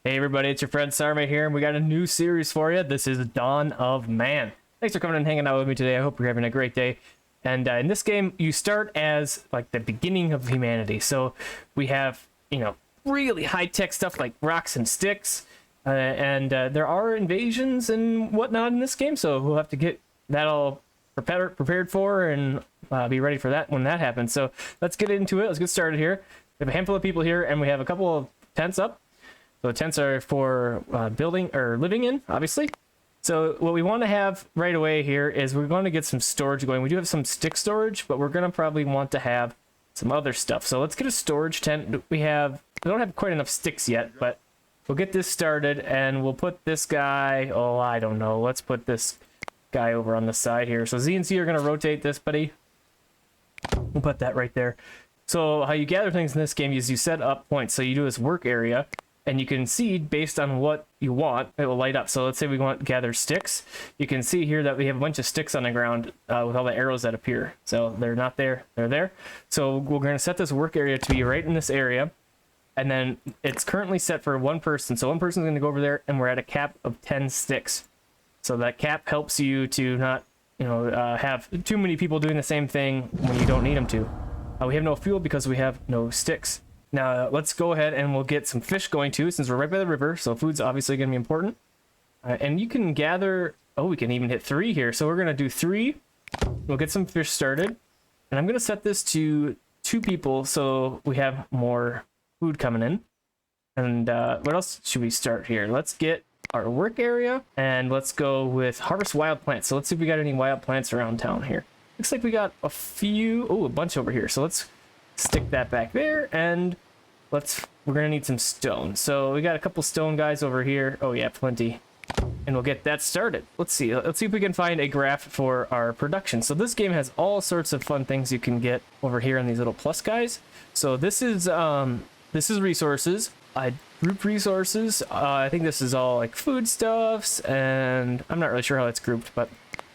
Hey everybody, it's your friend Sarmate here, and we got a new series for you. This is Dawn of Man. Thanks for coming and hanging out with me today. I hope you're having a great day. And in this game, you start as like the beginning of humanity. So we have, really high-tech stuff like rocks and sticks. And there are invasions and whatnot in this game, so we'll have to get that all prepared for and be ready for that when that happens. So let's get into it. Let's get started here. We have a handful of people here, and we have a couple of tents up. So the tents are for building or living in, obviously. So what we want to have right away here is we're going to get some storage going. We do have some stick storage, but we're going to probably want to have some other stuff. So let's get a storage tent. We don't have quite enough sticks yet, but we'll get this started, and we'll put this guy, I don't know. Let's put this guy over on the side here. So Z and C are going to rotate this, buddy. We'll put that right there. So how you gather things in this game is you set up points. So you do this work area, and you can see based on what you want, it will light up. So let's say we want to gather sticks. You can see here that we have a bunch of sticks on the ground with all the arrows that appear. So they're not there, they're there. So we're going to set this work area to be right in this area. And then it's currently set for one person. So one person's going to go over there, and we're at a cap of 10 sticks. So that cap helps you to not, have too many people doing the same thing when you don't need them to. We have no fuel because we have no sticks. Now, let's go ahead and we'll get some fish going too, since we're right by the river. So food's obviously going to be important. And you can gather... we can even hit 3 here. So we're going to do 3. We'll get some fish started. And I'm going to set this to 2 people so we have more food coming in. And what else should we start here? Let's get our work area. And let's go with harvest wild plants. So let's see if we got any wild plants around town here. Looks like we got a few... a bunch over here. So let's stick that back there, and we're gonna need some stone. So we got a couple stone guys over here. Oh yeah, plenty. And we'll get that started. Let's see if we can find a graph for our production. So this game has all sorts of fun things you can get over here on these little plus guys. So this is resources, group resources. I think this is all like foodstuffs, and I'm not really sure how it's grouped, but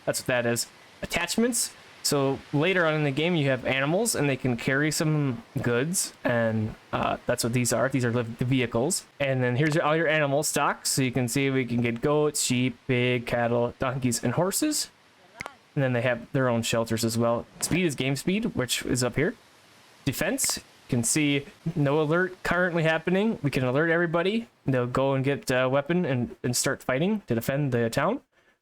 that's what that is. Attachments. So later on in the game, you have animals, and they can carry some goods, and that's what these are. These are the vehicles. And then here's all your animal stocks. So you can see we can get goats, sheep, pig, cattle, donkeys, and horses. And then they have their own shelters as well. Speed is game speed, which is up here. Defense, you can see no alert currently happening. We can alert everybody. They'll go and get a weapon and start fighting to defend the town.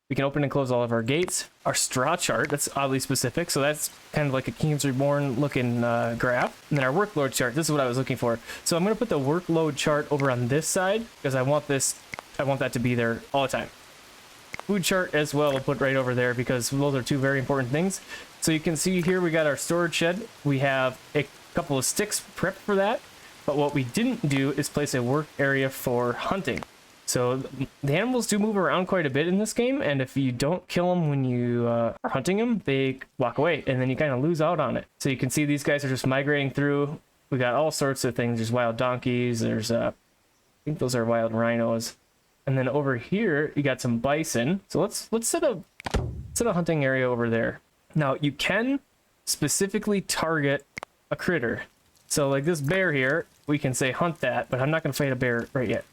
We can open and close all of our gates. Our straw chart, that's oddly specific. So that's kind of like a King's Reborn looking graph. And then our workload chart, this is what I was looking for. So I'm going to put the workload chart over on this side because I want that to be there all the time. Food chart as well, we'll put right over there because those are 2 very important things. So you can see here we got our storage shed. We have a couple of sticks prepped for that. But what we didn't do is place a work area for hunting. So the animals do move around quite a bit in this game, and if you don't kill them when you are hunting them, they walk away, and then you kind of lose out on it. So you can see these guys are just migrating through. We got all sorts of things. There's wild donkeys. There's I think those are wild rhinos. And then over here you got some bison. So let's set a hunting area over there. Now you can specifically target a critter. So like this bear here, we can say hunt that, but I'm not going to fight a bear right yet.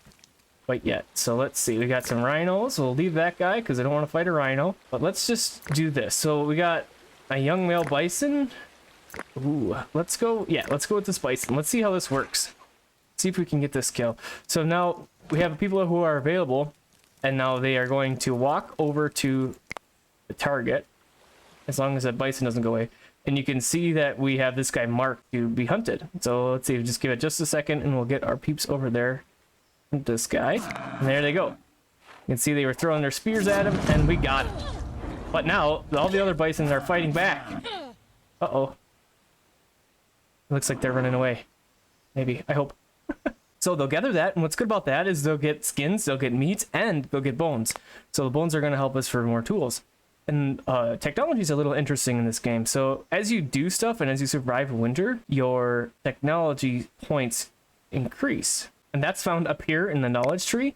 Quite yet. So let's see, we got some rhinos. We'll leave that guy because I don't want to fight a rhino, but let's just do this. So we got a young male bison. Let's go with this bison. Let's see how this works. See if we can get this kill. So now we have people who are available, and now they are going to walk over to the target as long as that bison doesn't go away. And you can see that we have this guy marked to be hunted. So let's see, just give it just a second, and we'll get our peeps over there. This guy, and there they go. You can see they were throwing their spears at him, and we got him. But now all the other bisons are fighting back. Looks like they're running away. Maybe, I hope. So they'll gather that, and what's good about that is they'll get skins, they'll get meat, and they'll get bones. So the bones are going to help us for more tools. And technology is a little interesting in this game. So as you do stuff and as you survive winter, your technology points increase. And that's found up here in the knowledge tree.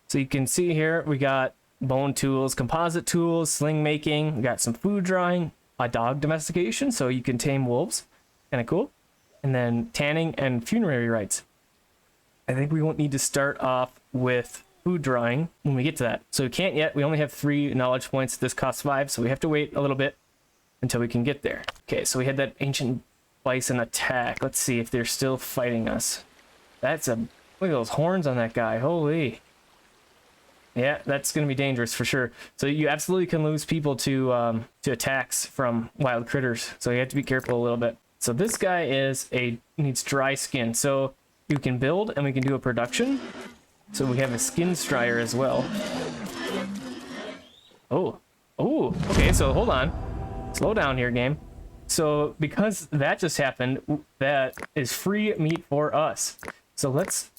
So you can see here, we got bone tools, composite tools, sling making, we got some food drying, a dog domestication, so you can tame wolves. Kind of cool. And then tanning and funerary rites. I think we won't need to start off with food drawing when we get to that. So we can't yet. We only have 3 knowledge points. This costs 5, so we have to wait a little bit until we can get there. Okay, so we had that ancient bison attack. Let's see if they're still fighting us. That's a... Look at those horns on that guy. Holy. Yeah, that's going to be dangerous for sure. So you absolutely can lose people to attacks from wild critters. So you have to be careful a little bit. So this guy needs dry skin. So you can build and we can do a production. So we have a skin strier as well. Oh, okay, so hold on. Slow down here, game. So because that just happened, that is free meat for us. So let's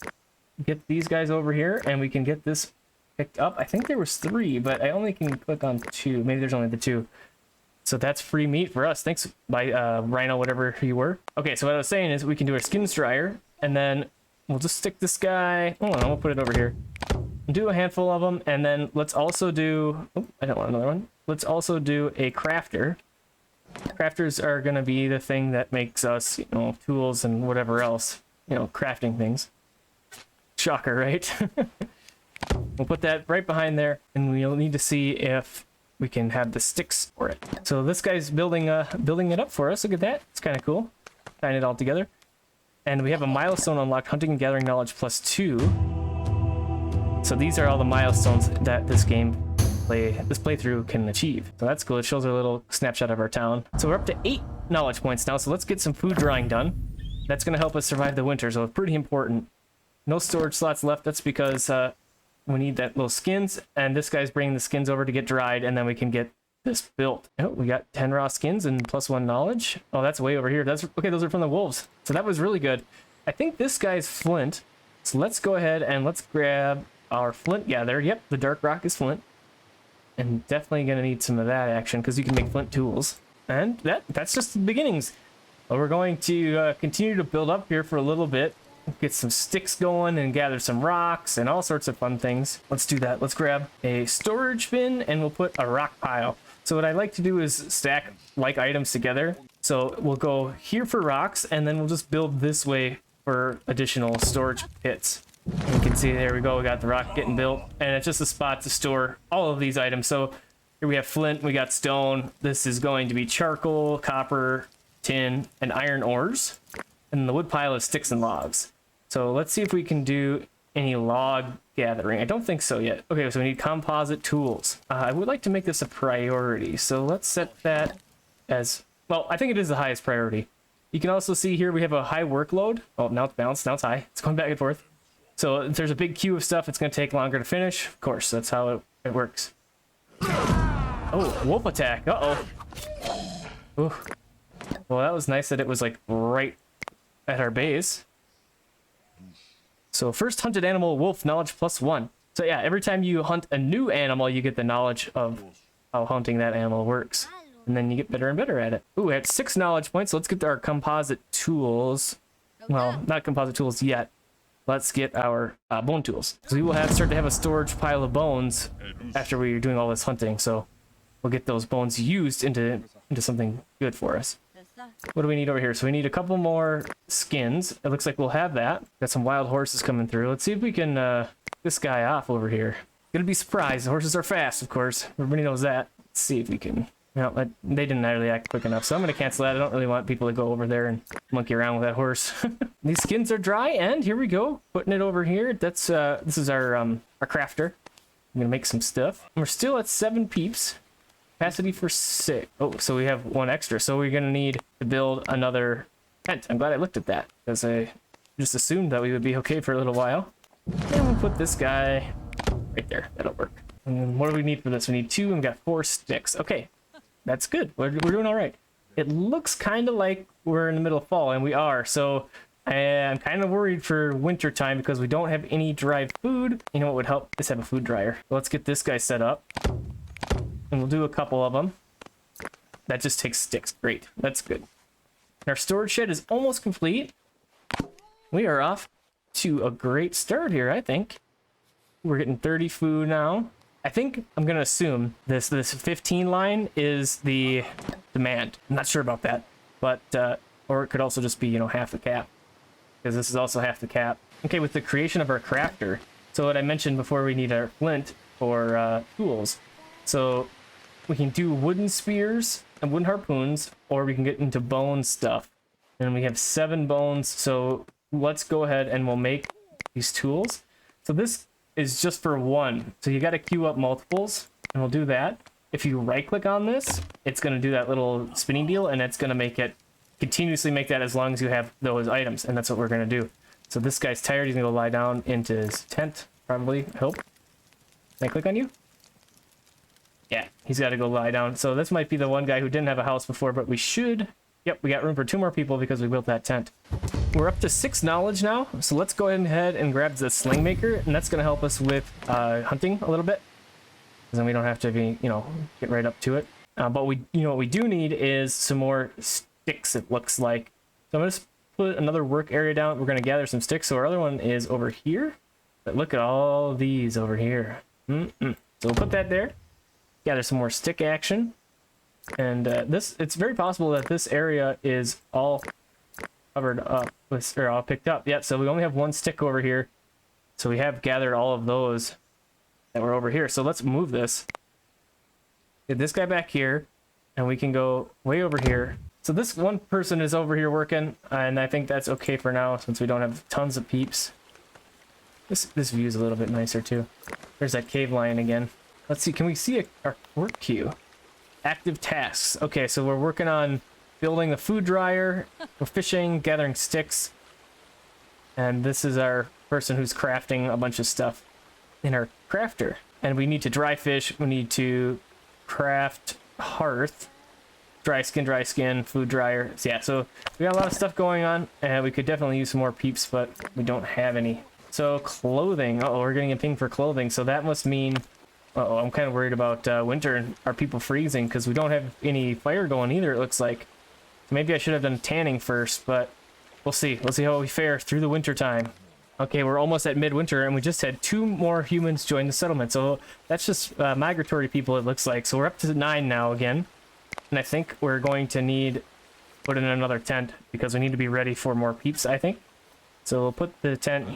get these guys over here and we can get this picked up. I think there was 3, but I only can click on 2. Maybe there's only the 2. So that's free meat for us. Thanks, by Rhino, whatever you were. Okay, so what I was saying is we can do a skin strier, and then we'll just stick this guy. Hold on, we'll put it over here. Do a handful of them, and then let's also do... Oh, I don't want another one. Let's also do a crafter. Crafters are going to be the thing that makes us, tools and whatever else. Crafting things. Shocker, right? We'll put that right behind there, and we'll need to see if we can have the sticks for it. So this guy's building it up for us. Look at that. It's kind of cool. Tying it all together. And we have a milestone unlocked, hunting and gathering knowledge +2. So these are all the milestones that this playthrough can achieve. So that's cool. It shows a little snapshot of our town. So we're up to 8 knowledge points now. So let's get some food drawing done. That's going to help us survive the winter. So it's pretty important. No storage slots left. That's because we need that little skins. And this guy's bringing the skins over to get dried. And then we can get this built. Oh, we got 10 raw skins and +1 knowledge. Oh, that's way over here. Okay, those are from the wolves. So that was really good. I think this guy's flint. So let's go ahead and let's grab our flint gather. Yep, the dark rock is flint. And definitely going to need some of that action because you can make flint tools. And that's just the beginnings. Well, we're going to continue to build up here for a little bit. Get some sticks going and gather some rocks and all sorts of fun things. Let's do that. Let's grab a storage bin and we'll put a rock pile. So what I like to do is stack like items together. So we'll go here for rocks and then we'll just build this way for additional storage pits. And you can see, there we go, we got the rock getting built, and it's just a spot to store all of these items. So here we have flint, we got stone. This is going to be charcoal, copper, tin, and iron ores. And the wood pile is sticks and logs. So let's see if we can do any log gathering. I don't think so yet. Okay, so we need composite tools. I would like to make this a priority. So let's set that as, well, I think it is the highest priority. You can also see here we have a high workload. Oh, now it's balanced, now it's high. It's going back and forth. So if there's a big queue of stuff, it's going to take longer to finish. Of course, that's how it works. Oh, wolf attack. Uh-oh. Ooh. Well, that was nice that it was like right at our base. So first hunted animal, wolf, knowledge +1. So yeah, every time you hunt a new animal, you get the knowledge of how hunting that animal works. And then you get better and better at it. Ooh, we had 6 knowledge points. So let's get our composite tools. Well, not composite tools yet. Let's get our bone tools. So we will start to have a storage pile of bones after we're doing all this hunting. So we'll get those bones used into something good for us. What do we need over here? So we need a couple more skins. It looks like we'll have that. Got some wild horses coming through. Let's see if we can this guy off over here. Gonna be surprised. The horses are fast, of course. Everybody knows that. Let's see if we can. No, they didn't really act quick enough, so I'm gonna cancel that. I don't really want people to go over there and monkey around with that horse. These skins are dry, and here we go. Putting it over here. That's this is our crafter. I'm gonna make some stuff. And we're still at 7 peeps. Capacity for 6. Oh, so we have 1 extra. So we're gonna need to build another tent. I'm glad I looked at that because I just assumed that we would be okay for a little while. And we'll put this guy right there. That'll work. And what do we need for this? We need 2 and we got 4 sticks. Okay, that's good. We're doing all right. It looks kind of like we're in the middle of fall, and we are. So I'm kind of worried for winter time because we don't have any dried food. You know what would help? Let's have a food dryer. Let's get this guy set up. And we'll do a couple of them. That just takes sticks. Great. That's good. Our storage shed is almost complete. We are off to a great start here, I think. We're getting 30 food now. I think I'm going to assume this 15 line is the demand. I'm not sure about that. But, or it could also just be, half the cap. Because this is also half the cap. Okay, with the creation of our crafter. So what I mentioned before, we need our flint for tools. So we can do wooden spears and wooden harpoons, or we can get into bone stuff. And we have 7 bones, so let's go ahead and we'll make these tools. So this is just for 1. So you got to queue up multiples, and we'll do that. If you right click on this, it's going to do that little spinning deal, and it's going to make it continuously make that as long as you have those items, and that's what we're going to do. So this guy's tired, he's going to go lie down into his tent, probably. I hope. Can I click on you? Yeah, he's got to go lie down. So this might be the one guy who didn't have a house before, but we should... Yep, we got room for 2 more people because we built that tent. We're up to 6 knowledge now, so let's go ahead and grab the sling maker, and that's going to help us with hunting a little bit. Because then we don't have to be, get right up to it. But we, what we do need is some more sticks, it looks like. So I'm going to put another work area down. We're going to gather some sticks. So our other one is over here. But look at all these over here. So we'll put that there. Gather some more stick action. And it's very possible that this area is all covered up, or all picked up. Yeah, so we only have 1 stick over here. So we have gathered all of those that were over here. So let's move this. Get this guy back here, and we can go way over here. So this one person is over here working, and I think that's okay for now since we don't have tons of peeps. This view is a little bit nicer too. There's that cave lion again. Let's see, can we see our work queue? Active tasks. Okay, so we're working on building the food dryer, we're fishing, gathering sticks, and this is our person who's crafting a bunch of stuff in our crafter. And we need to dry fish, we need to craft hearth, dry skin, food dryer. So yeah, so we got a lot of stuff going on, and we could definitely use some more peeps, but we don't have any. So clothing. Uh-oh, we're getting a ping for clothing, so that must mean... Uh-oh, I'm kind of worried about winter and our people freezing because we don't have any fire going either, it looks like. So maybe I should have done tanning first, but we'll see. We'll see how we fare through the winter time. Okay, we're almost at midwinter, and we just had 2 more humans join the settlement. So that's just migratory people, it looks like. So we're up to 9 now again. And I think we're going to need put in another tent because we need to be ready for more peeps, I think. So we'll put the tent...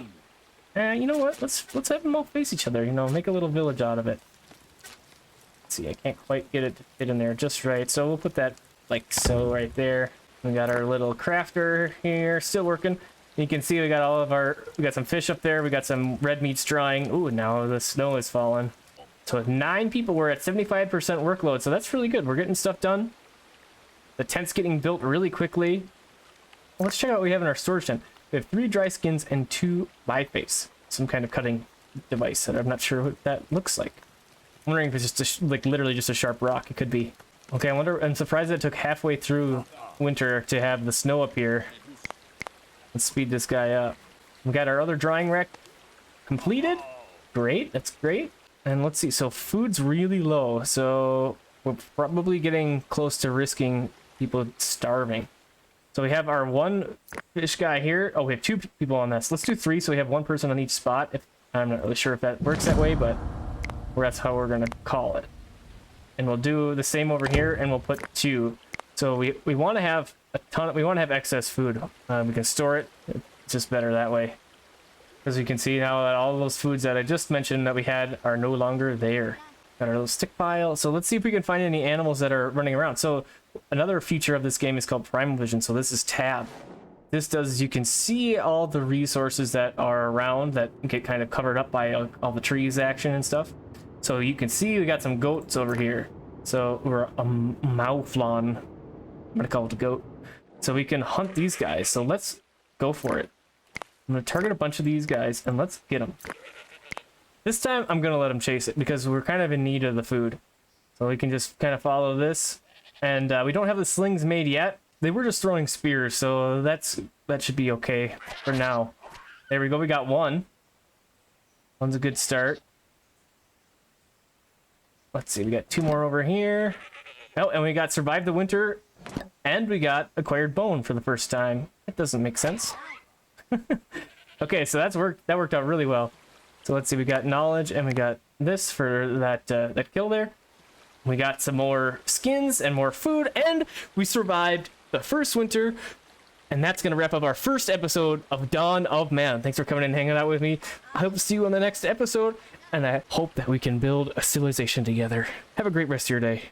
you know what? Let's have them all face each other, make a little village out of it. See, I can't quite get it to fit in there just right, so we'll put that like so right there. We got our little crafter here still working. You can see we got we got some fish up there, we got some red meats drying. Ooh, now the snow is falling. So with 9 people, we're at 75% workload, so that's really good. We're getting stuff done. The tent's getting built really quickly. Well, let's check out what we have in our storage tent. We have 3 dry skins and 2 biface, some kind of cutting device that I'm not sure what that looks like. I'm wondering if it's just literally just a sharp rock. It could be. Okay, I'm surprised that it took halfway through winter to have the snow up here. Let's speed this guy up. We got our other drying rack completed. Great, that's great. And let's see, so food's really low, so we're probably getting close to risking people starving. So we have our 1 fish guy here. Oh, we have 2 people on this. Let's do 3, so we have 1 person on each spot. I'm not really sure if that works that way, but that's how we're gonna call it. And we'll do the same over here, and we'll put 2. So we want to have we want to have excess food. We can store it. It's just better that way. As you can see now that all those foods that I just mentioned that we had are no longer there. Got our little stick pile. So let's see if we can find any animals that are running around. So another feature of this game is called Primal Vision. So this is tab. This does, you can see all the resources that are around that get kind of covered up by all the trees action and stuff. So you can see we got some goats over here. So we're a mouflon. I'm gonna call it a goat. So we can hunt these guys. So let's go for it. I'm gonna target a bunch of these guys and let's get them. This time I'm gonna let them chase it because we're kind of in need of the food. So we can just kind of follow this. And we don't have the slings made yet. They were just throwing spears, so that should be okay for now. There we go, we got 1. One's a good start. Let's see, we got 2 more over here. Oh, and we got survived the winter, and we got acquired bone for the first time. That doesn't make sense. Okay, so that worked out really well. So let's see, we got knowledge, and we got this for that kill there. We got some more skins and more food, and we survived the first winter And that's going to wrap up our first episode of Dawn of Man. Thanks for coming and hanging out with me. I hope to see you on the next episode, and I hope that we can build a civilization together. Have a great rest of your day.